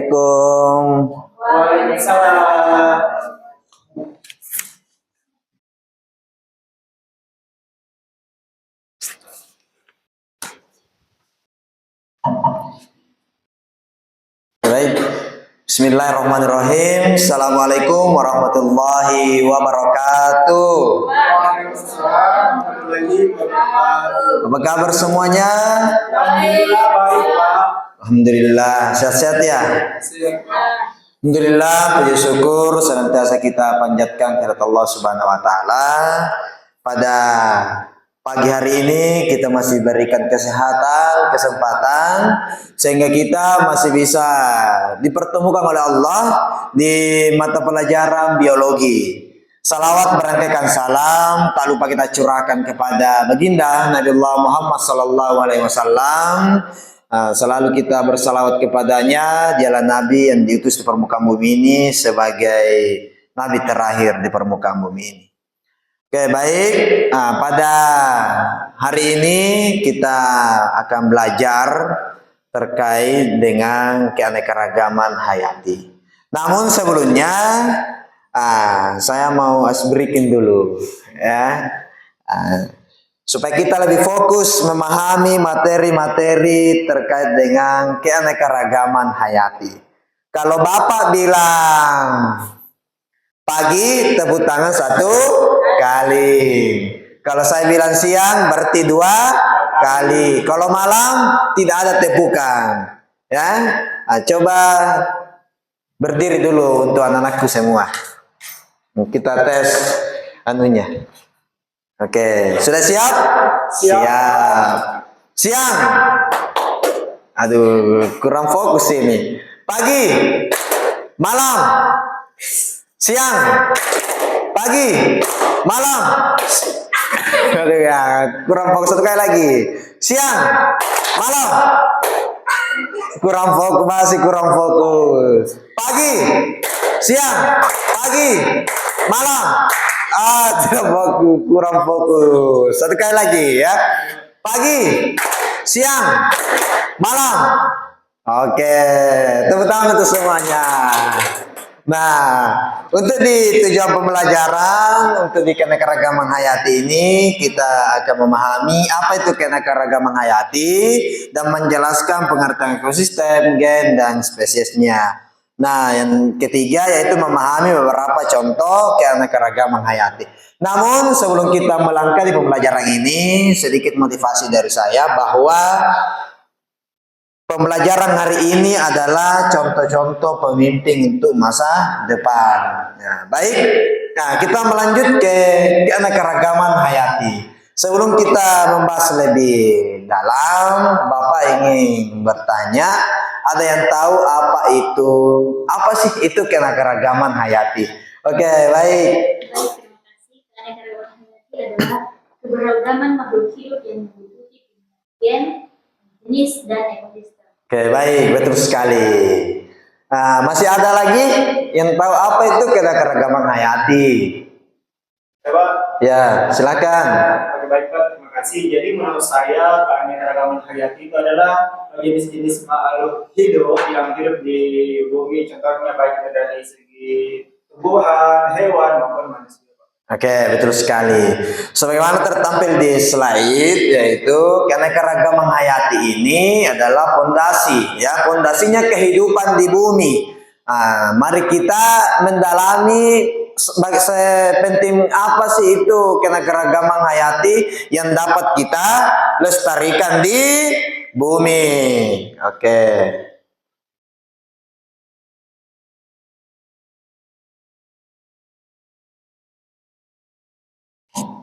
Assalamualaikum. Waalaikumsalam. Baik. Bismillahirrahmanirrahim. Assalamualaikum warahmatullahi wabarakatuh. Waalaikumsalam warahmatullahi wabarakatuh. Apa kabar semuanya? Alhamdulillah baik, Pak. Alhamdulillah, sehat-sehat ya. Siap, Pak. Alhamdulillah, puji syukur senantiasa kita panjatkan kehadirat Allah Subhanahu wa taala. Pada pagi hari ini kita masih berikan kesehatan, kesempatan sehingga kita masih bisa dipertemukan oleh Allah di mata pelajaran biologi. Salawat berangkaikan salam tak lupa kita curahkan kepada baginda Nabiullah Muhammad sallallahu alaihi wasallam. Selalu kita bersalawat kepadanya, jalan Nabi yang diutus di permukaan bumi ini sebagai Nabi terakhir di permukaan bumi ini. Oke, baik. Pada hari ini kita akan belajar terkait dengan keanekaragaman hayati. Namun sebelumnya saya mau breaking dulu ya. Supaya kita lebih fokus memahami materi-materi terkait dengan keanekaragaman hayati. Kalau Bapak bilang pagi, tepuk tangan 1 kali. Kalau saya bilang siang, berarti 2 kali. Kalau malam, tidak ada tepukan. Ya, coba berdiri dulu untuk anak-anakku semua. Kita tes anunya. Oke, sudah siap? Siap. Siang. Aduh, kurang fokus ini. Pagi, malam, siang, pagi, malam. Aduh ya, kurang fokus 1 kali lagi. Siang, malam. Kurang fokus, masih kurang fokus. Pagi, siang, pagi, malam. Tidak fokus, kurang fokus. 1 kali lagi ya. Pagi, siang, malam. Oke, tepuk tangan untuk semuanya. Nah, untuk di tujuan pembelajaran, untuk di keanekaragaman hayati ini, kita akan memahami apa itu keanekaragaman hayati dan menjelaskan pengertian ekosistem, gen, dan spesiesnya. Nah, yang ketiga yaitu memahami beberapa contoh keanekaragaman hayati. Namun, sebelum kita melangkah di pembelajaran ini, sedikit motivasi dari saya bahwa pembelajaran hari ini adalah contoh-contoh pemimpin untuk masa depan. Nah, baik. Nah, kita melanjut ke keanekaragaman hayati. Sebelum kita membahas lebih dalam, Bapak ingin bertanya, ada yang tahu apa sih itu keanekaragaman hayati? Oke, baik. Terima kasih. Keanekaragaman hayati adalah keberagaman makhluk hidup yang meliputi gen, jenis, dan ekosistem. Oke, baik, betul sekali. Masih ada lagi yang tahu apa itu keanekaragaman hayati? Coba. Ya, silakan. Oke, baik, Pak. Terima kasih. Jadi menurut saya keanekaragaman hayati itu adalah jenis-jenis makhluk hidup yang hidup di bumi. Contohnya baik itu dari segi tumbuhan, hewan maupun manusia. Oke, betul sekali. Sebagaimana tertampil di slide, yaitu keanekaragaman hayati ini adalah fondasi, ya, fondasinya kehidupan di bumi. Mari kita mendalami sepenting apa sih itu keanekaragaman hayati yang dapat kita lestarikan di bumi. Oke.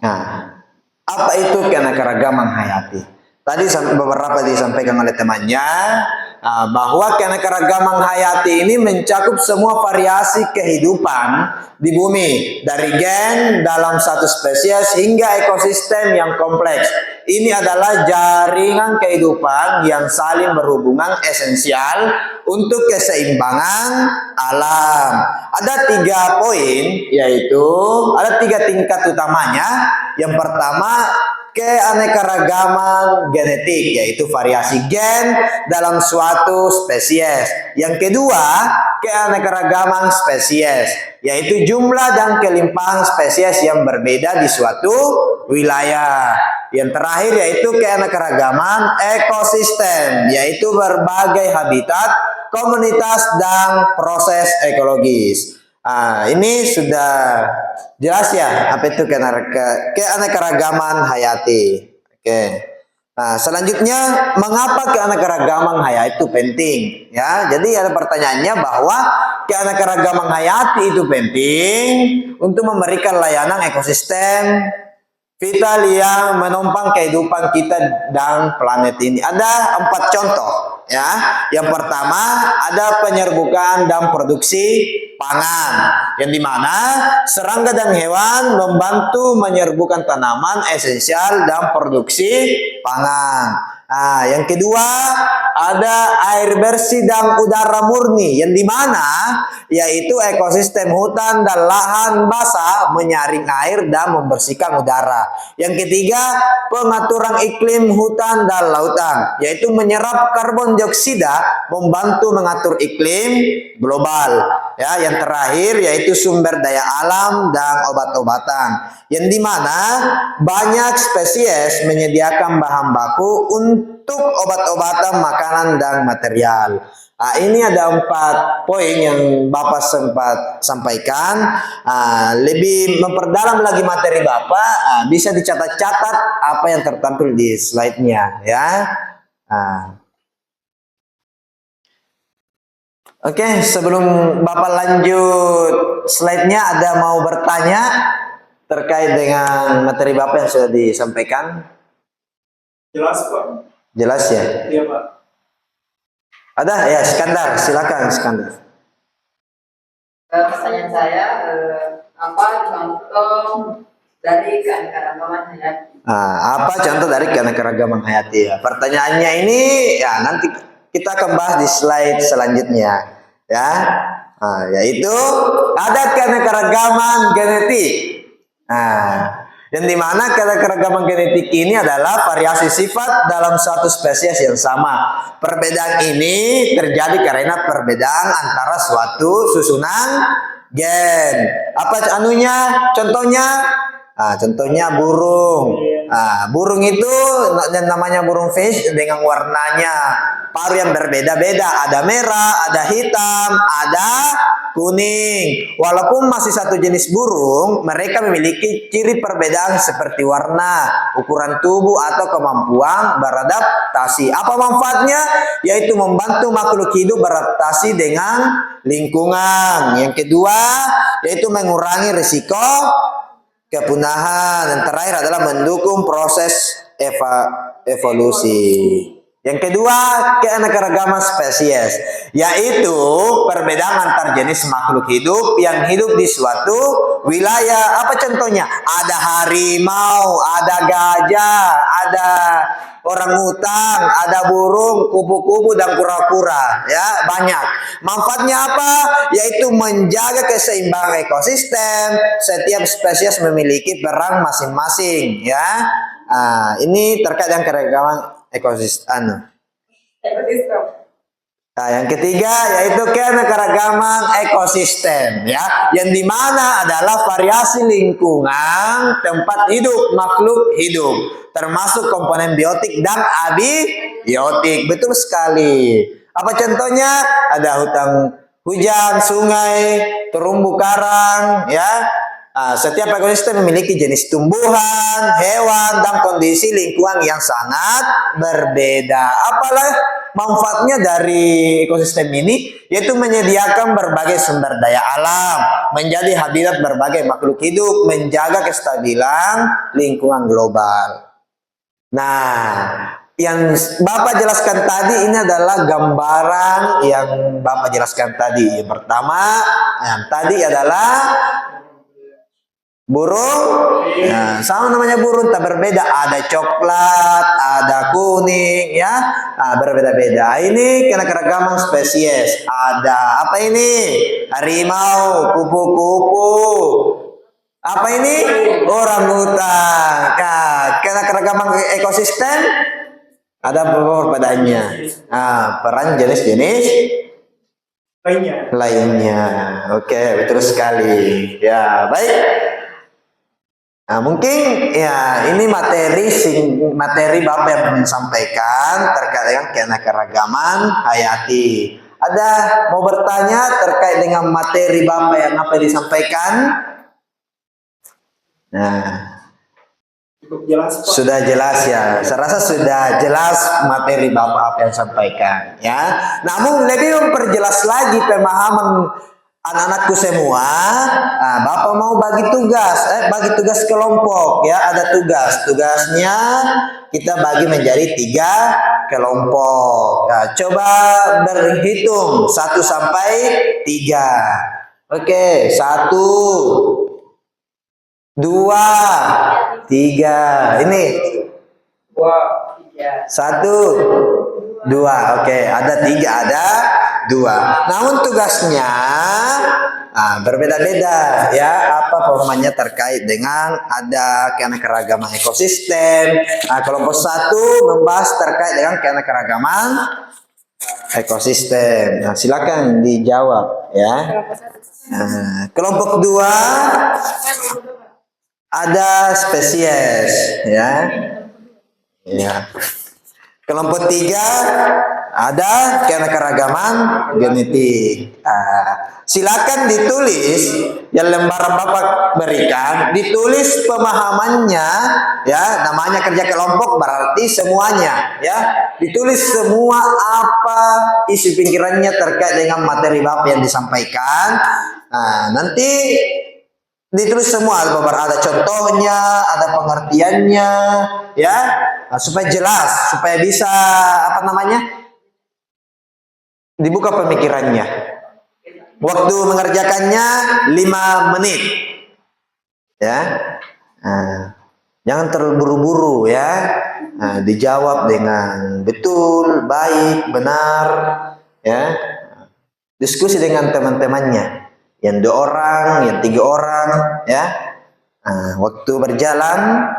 Nah, apa itu keanekaragaman hayati? Tadi beberapa disampaikan oleh temannya bahwa keanekaragaman hayati ini mencakup semua variasi kehidupan di bumi, dari gen dalam satu spesies hingga ekosistem yang kompleks. Ini adalah jaringan kehidupan yang saling berhubungan esensial untuk keseimbangan alam. Ada 3 poin, yaitu ada 3 tingkat utamanya. Yang pertama, keanekaragaman genetik, yaitu variasi gen dalam suatu spesies. Yang kedua, keanekaragaman spesies, yaitu jumlah dan kelimpahan spesies yang berbeda di suatu wilayah. Yang terakhir yaitu keanekaragaman ekosistem, yaitu berbagai habitat, komunitas, dan proses ekologis. Ini sudah jelas ya apa itu keanekaragaman hayati. Oke. Nah, selanjutnya mengapa keanekaragaman hayati itu penting? Ya, jadi ada pertanyaannya bahwa keanekaragaman hayati itu penting untuk memberikan layanan ekosistem vital yang menopang kehidupan kita dan planet ini. Ada 4 contoh ya. Yang pertama ada penyerbukan dan produksi pangan, yang dimana serangga dan hewan membantu menyerbukan tanaman esensial dan produksi pangan. Yang kedua ada air bersih dan udara murni, yang dimana yaitu ekosistem hutan dan lahan basah menyaring air dan membersihkan udara. Yang ketiga pengaturan iklim hutan dan lautan, yaitu menyerap karbon dioksida membantu mengatur iklim global. Ya, yang terakhir yaitu sumber daya alam dan obat-obatan, yang dimana banyak spesies menyediakan bahan baku untuk obat-obatan, makanan, dan material. Ini ada 4 poin yang Bapak sempat sampaikan. Lebih memperdalam lagi materi Bapak, bisa dicatat-catat apa yang tertampil di slide-nya ya. Oke, sebelum Bapak lanjut slide-nya, ada mau bertanya terkait dengan materi Bapak yang sudah disampaikan? Jelas Pak? Jelas ya? Iya Pak. Ada ya, Iskandar, silakan Iskandar. Pertanyaan saya, apa contoh dari keanekaragaman hayati? Apa contoh dari keanekaragaman hayati ya? Pertanyaannya ini ya nanti kita akan bahas di slide selanjutnya ya. Yaitu ada keanekaragaman genetik. Yang dimana keanekaragaman genetik ini adalah variasi sifat dalam suatu spesies yang sama. Perbedaan ini terjadi karena perbedaan antara suatu susunan gen. Apa contohnya? Contohnya burung. Burung itu namanya burung fish dengan warnanya paruh yang berbeda-beda. Ada merah, ada hitam, ada kuning. Walaupun masih satu jenis burung, mereka memiliki ciri perbedaan seperti warna, ukuran tubuh, atau kemampuan beradaptasi. Apa manfaatnya? Yaitu membantu makhluk hidup beradaptasi dengan lingkungan. Yang kedua, yaitu mengurangi risiko kepunahan. Yang terakhir adalah mendukung proses evolusi. Yang kedua, keanekaragaman spesies, yaitu perbedaan antar jenis makhluk hidup yang hidup di suatu wilayah. Apa contohnya? Ada harimau, ada gajah, ada orangutan, ada burung, kupu-kupu, dan kura-kura. Ya, banyak. Manfaatnya apa? Yaitu menjaga keseimbangan ekosistem. Setiap spesies memiliki peran masing-masing. Ya, ini terkait dengan keragaman ekosistem. Yang ketiga yaitu keanekaragaman ekosistem ya, yang dimana adalah variasi lingkungan tempat hidup makhluk hidup, termasuk komponen biotik dan abiotik. Betul sekali. Apa contohnya? Ada hujan, sungai, terumbu karang ya. Setiap ekosistem memiliki jenis tumbuhan, hewan, dan kondisi lingkungan yang sangat berbeda. Apalah manfaatnya dari ekosistem ini? Yaitu menyediakan berbagai sumber daya alam, menjadi habitat berbagai makhluk hidup, menjaga kestabilan lingkungan global. Nah, yang Bapak jelaskan tadi ini adalah gambaran yang Bapak jelaskan tadi. Yang pertama, yang tadi adalah burung, sama namanya burung, tak berbeda. Ada coklat, ada kuning, ya, berbeda-beda. Ini keanekaragaman spesies. Ada apa ini? Harimau, kupu-kupu, Apa ini? Orangutan. Nah, karena keragaman ekosistem ada beberapa padanya. Nah, peran jenis-jenis lainnya. Oke, betul sekali. Ya, baik. Nah, mungkin ya ini materi Bapak yang menyampaikan terkait dengan keanekaragaman hayati. Ada mau bertanya terkait dengan materi Bapak yang apa yang disampaikan? Nah, Cukup jelas, Pak. sudah jelas ya. Saya rasa sudah jelas materi Bapak apa yang sampaikan ya. Namun lebih memperjelas lagi pemahaman anak-anakku semua. Nah, Bapak mau bagi tugas kelompok ya. Ada tugasnya kita bagi menjadi 3 kelompok. Nah, coba berhitung 1 sampai 3. Oke, 1, 2, 3. Ini 1, 2. Oke, ada 3, ada 2. Namun tugasnya berbeda-beda ya. Apa pemahamannya terkait dengan ada keanekaragaman ekosistem. Nah, kelompok 1 membahas terkait dengan keanekaragaman ekosistem. Nah, silakan dijawab ya. Nah, kelompok 2 ada spesies ya. Ya. Kelompok 3 ada keanekaragaman genetik. Silakan ditulis yang lembaran Bapak berikan, ditulis pemahamannya ya, namanya kerja kelompok berarti semuanya ya. Ditulis semua apa isi pikirannya terkait dengan materi Bapak yang disampaikan. Nah, nanti ditulis semua, ada contohnya, ada pengertiannya ya. Nah, supaya jelas, supaya bisa dibuka pemikirannya. Waktu mengerjakannya 5 menit ya. Nah, jangan terburu-buru ya. Nah, dijawab dengan betul, baik, benar ya. Diskusi dengan teman-temannya, yang 2 orang, yang 3 orang ya. Nah, waktu berjalan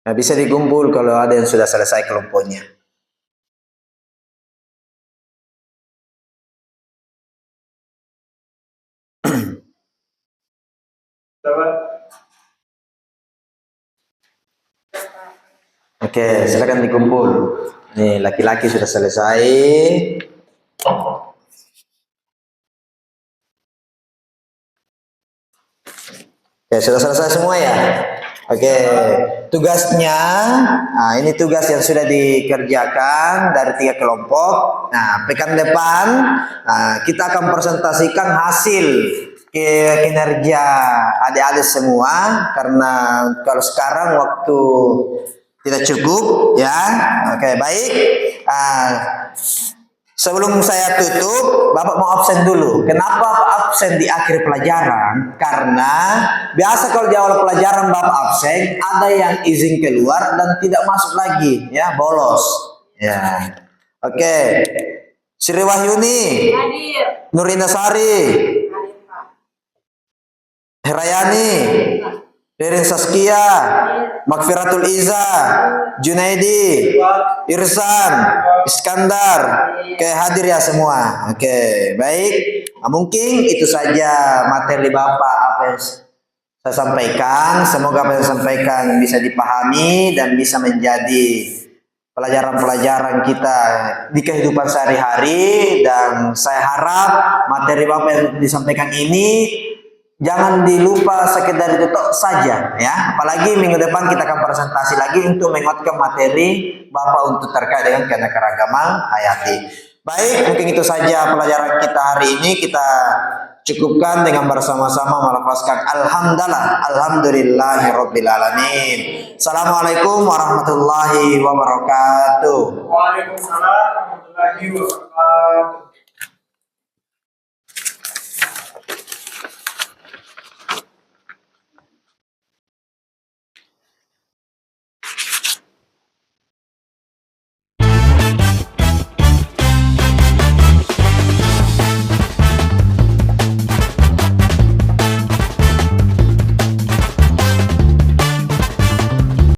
nah, bisa dikumpul kalau ada yang sudah selesai kelompoknya. Oke, silakan dikumpul. Nih, laki-laki sudah selesai. Oke, sudah selesai semua ya? Oke, tugasnya, nah ini tugas yang sudah dikerjakan dari 3 kelompok. Nah, pekan depan kita akan presentasikan hasil kinerja adik-adik semua, karena kalau sekarang waktu tidak cukup ya. Oke, baik. Sebelum saya tutup, Bapak mau absen dulu. Kenapa absen di akhir pelajaran? Karena biasa kalau di awal pelajaran Bapak absen, ada yang izin keluar dan tidak masuk lagi, ya, bolos. Ya. Oke. Sri Wahyuni, Hadir. Nurina Sari, Herayani, Ririn Saskia, Makfiratul Iza, Junaidi, Irsan, Iskandar. Oke, hadir ya semua. Oke, baik. Nah, mungkin itu saja materi Bapak apa yang saya sampaikan. Semoga apa yang saya sampaikan bisa dipahami dan bisa menjadi pelajaran-pelajaran kita di kehidupan sehari-hari. Dan saya harap materi Bapak yang disampaikan ini jangan dilupa sekedar itu saja ya. Apalagi minggu depan kita akan presentasi lagi untuk menguatkan materi Bapak untuk terkait dengan keanekaragaman hayati. Baik, mungkin itu saja pelajaran kita hari ini. Kita cukupkan dengan bersama-sama melafazkan alhamdulillahirabbil alamin. Assalamualaikum warahmatullahi wabarakatuh. Waalaikumsalam warahmatullahi wabarakatuh.